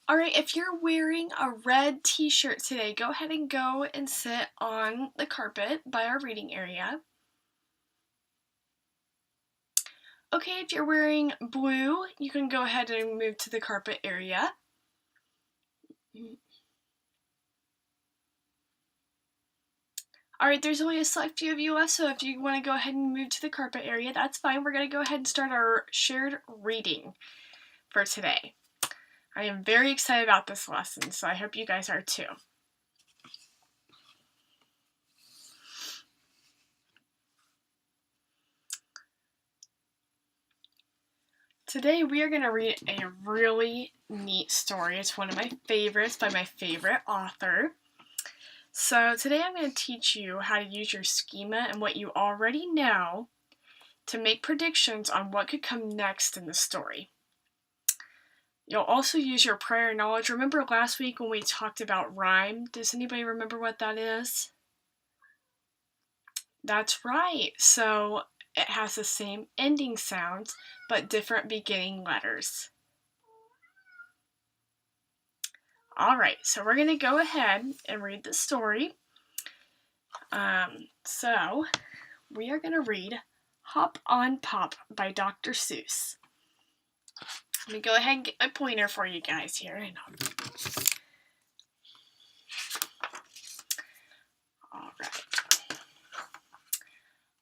Alright, if you're wearing a red t-shirt today, go ahead and go and sit on the carpet by our reading area. Okay, if you're wearing blue, you can go ahead and move to the carpet area. Alright, there's only a select few of you left, so if you want to go ahead and move to the carpet area, that's fine. We're going to go ahead and start our shared reading for today. I am very excited about this lesson, so I hope you guys are too. Today we are going to read a really neat story. It's one of my favorites by my favorite author. So today I'm going to teach you how to use your schema and what you already know to make predictions on what could come next in the story. You'll also use your prior knowledge. Remember last week when we talked about rhyme? Does anybody remember what that is? That's right. So it has the same ending sounds, but different beginning letters. Alright, so we're going to go ahead and read the story. So we are going to read Hop on Pop by Dr. Seuss. Let me go ahead and get my pointer for you guys here. Alright.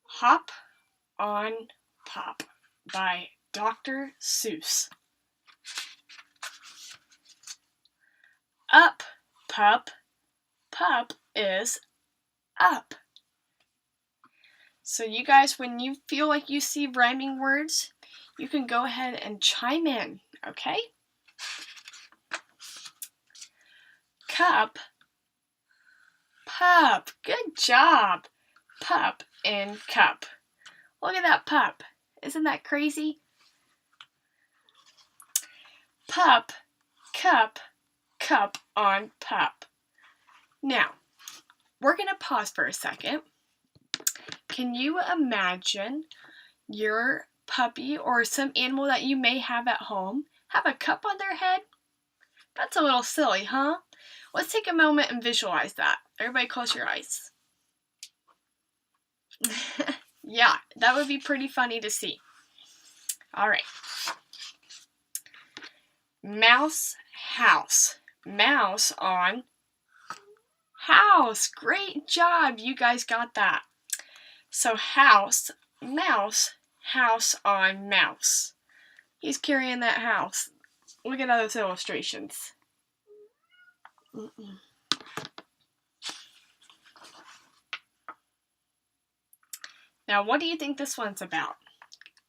Hop on Pop by Dr. Seuss. Up, pup. Pup is up. So you guys, when you feel like you see rhyming words, you can go ahead and chime in, okay? Cup, pup. Good job. Pup and cup. Look at that pup. Isn't that crazy? Pup, cup, cup on pup. Now, we're going to pause for a second. Can you imagine your puppy or some animal that you may have at home have a cup on their head? That's a little silly, huh? Let's take a moment and visualize that. Everybody close your eyes. Yeah, that would be pretty funny to see. Alright. Mouse, house. Mouse on house. Great job. You guys got that. So house, mouse, house on mouse. He's carrying that house. Look at those illustrations. Now, what do you think this one's about?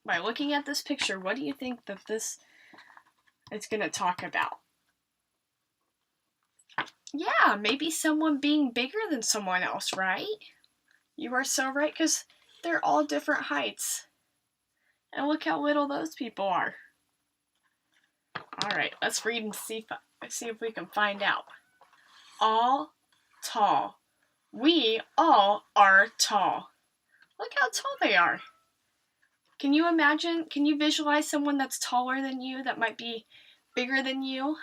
By looking at this picture, what do you think that this is going to talk about? Yeah, maybe someone being bigger than someone else, right? You are so right, because they're all different heights. And look how little those people are. Alright, let's read and see if we can find out. All tall. We all are tall. Look how tall they are. Can you imagine, can you visualize someone that's taller than you, that might be bigger than you?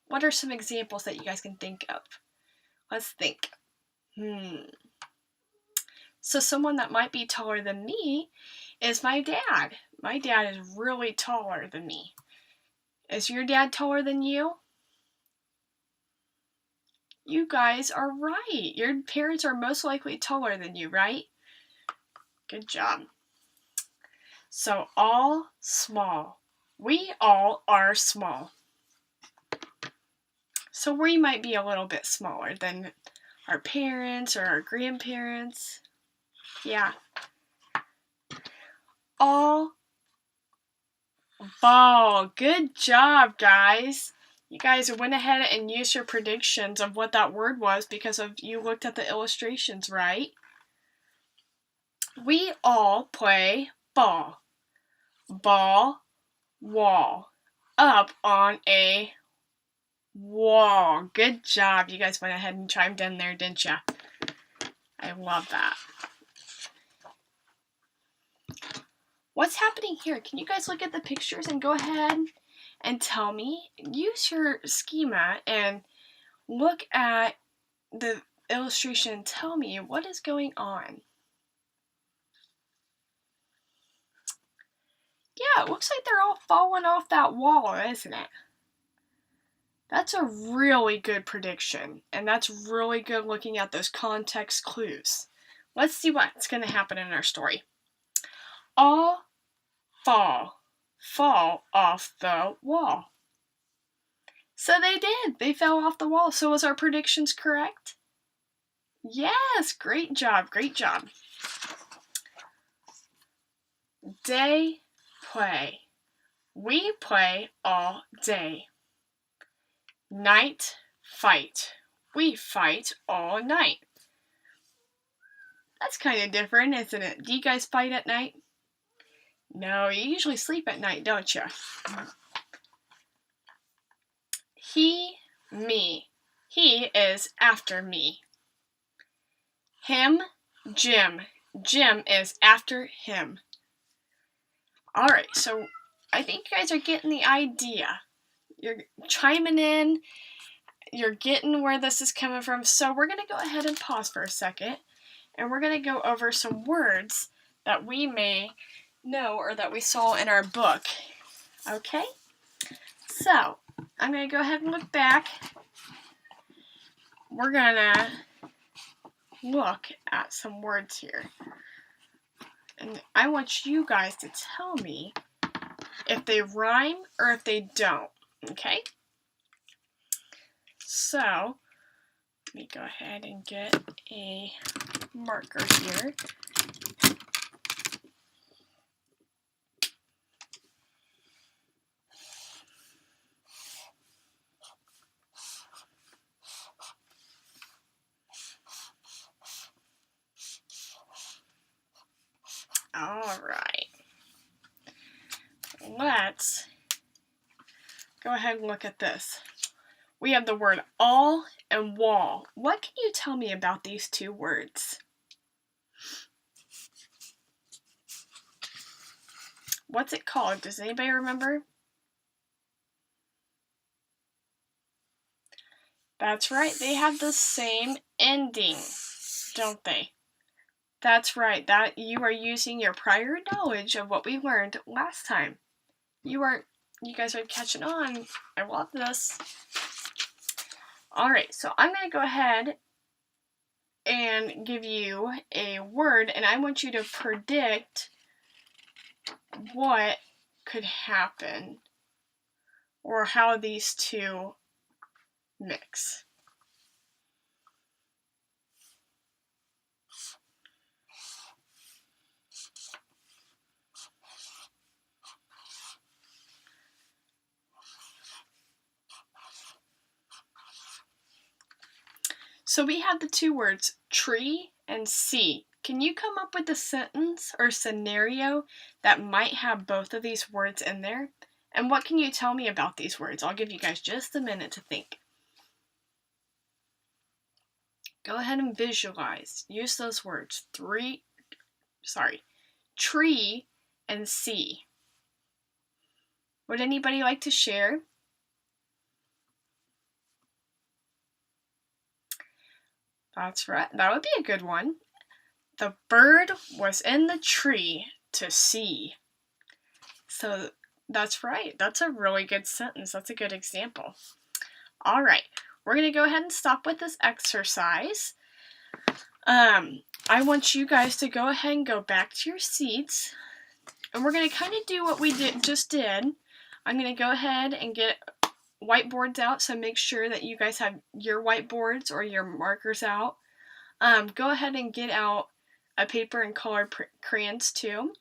What are some examples that you guys can think of? Let's think. So someone that might be taller than me is my dad. My dad is really taller than me. Is your dad taller than you? You guys are right. Your parents are most likely taller than you, right? Good job. So all small. We all are small. So we might be a little bit smaller than our parents or our grandparents. Yeah. All ball. Good job, guys. You guys went ahead and used your predictions of what that word was because of you looked at the illustrations, right? We all play ball. Ball, wall. Up on a wall. Good job. You guys went ahead and chimed in there, didn't ya? I love that. What's happening here? Can you guys look at the pictures and go ahead and tell me, use your schema and look at the illustration and tell me what is going on. Yeah, it looks like they're all falling off that wall, isn't it? That's a really good prediction, and that's really good looking at those context clues. Let's see what's going to happen in our story. All fall off the wall. So they did. They fell off the wall. So was our predictions correct? Yes, great job, great job. Day, play. We play all day. Night, fight. We fight all night. That's kind of different, isn't it? Do you guys fight at night? No, you usually sleep at night, don't you? He, me. He is after me. Him, Jim. Jim is after him. Alright, so I think you guys are getting the idea. You're chiming in. You're getting where this is coming from. So we're going to go ahead and pause for a second. And we're going to go over some words that we may know or that we saw in our book. Okay? So, I'm going to go ahead and look back. We're going to look at some words here. And I want you guys to tell me if they rhyme or if they don't. Okay? So, let me go ahead and get a marker here. All right. Let's go ahead and look at this. We have the word all and wall. What can you tell me about these two words? What's it called? Does anybody remember? That's right. They have the same ending, don't they? That's right. That you are using your prior knowledge of what we learned last time. You guys are catching on. I love this. Alright, so I'm going to go ahead and give you a word, and I want you to predict what could happen or how these two mix. So we have the two words tree and sea. Can you come up with a sentence or scenario that might have both of these words in there? And what can you tell me about these words? I'll give you guys just a minute to think. Go ahead and visualize. Use those words. Tree and sea. Would anybody like to share? That's right. That would be a good one. The bird was in the tree to see. So that's right. That's a really good sentence. That's a good example. All right. We're going to go ahead and stop with this exercise. I want you guys to go ahead and go back to your seats. And we're going to kind of do what we just did. I'm going to go ahead and get whiteboards out, so make sure that you guys have your whiteboards or your markers out. Go ahead and get out a paper and colored crayons too.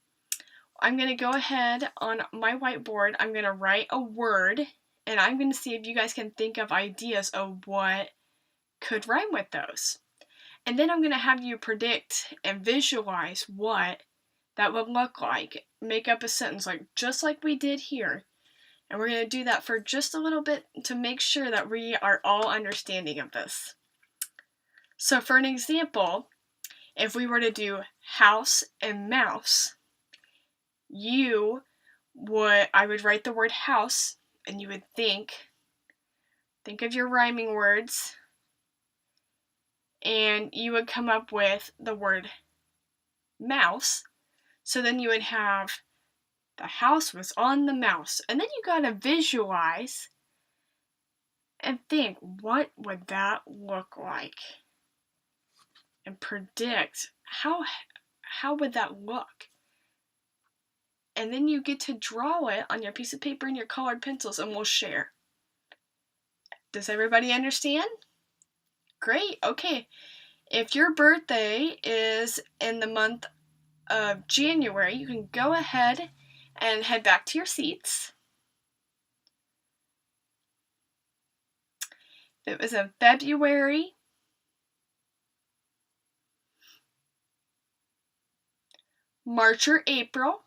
I'm going to go ahead on my whiteboard. I'm going to write a word, and I'm going to see if you guys can think of ideas of what could rhyme with those. And then I'm going to have you predict and visualize what that would look like. Make up a sentence just like we did here. And we're going to do that for just a little bit to make sure that we are all understanding of this. So for an example, if we were to do house and mouse, I would write the word house and you would think of your rhyming words, and you would come up with the word mouse. So then you would have the house was on the mouse. And then you gotta visualize and think, what would that look like? And predict how would that look? And then you get to draw it on your piece of paper and your colored pencils, and we'll share. Does everybody understand? Great, okay. If your birthday is in the month of January, you can go ahead and head back to your seats. If it was in February, March or April,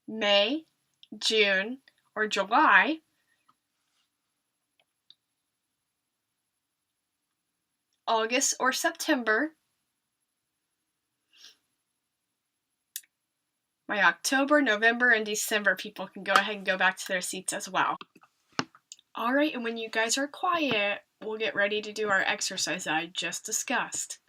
May, June, or July, August or September, my October, November, and December people can go ahead and go back to their seats as well. All right, and when you guys are quiet, we'll get ready to do our exercise that I just discussed.